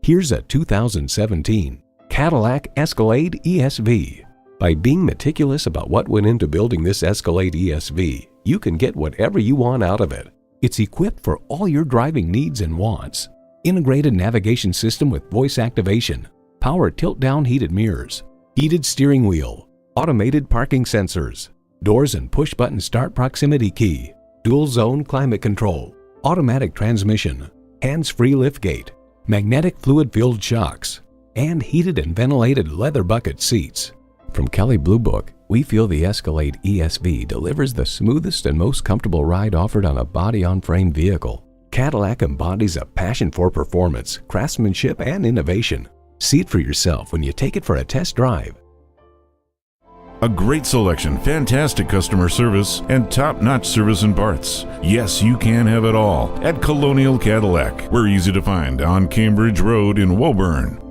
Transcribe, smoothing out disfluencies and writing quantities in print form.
Here's a 2017 Cadillac Escalade ESV. By being meticulous about what went into building this Escalade ESV, you can get whatever you want out of it. It's equipped for all your driving needs and wants. Integrated navigation system with voice activation, power tilt-down heated mirrors, heated steering wheel, automated parking sensors, doors and push-button start proximity key, dual-zone climate control, automatic transmission, hands-free liftgate, magnetic fluid-filled shocks, and heated and ventilated leather bucket seats. From Kelley Blue Book, we feel the Escalade ESV delivers the smoothest and most comfortable ride offered on a body-on-frame vehicle. Cadillac embodies a passion for performance, craftsmanship, and innovation. See it for yourself when you take it for a test drive. A great selection, fantastic customer service, and top-notch service and parts. Yes, you can have it all at Colonial Cadillac. We're easy to find on Cambridge Road in Woburn.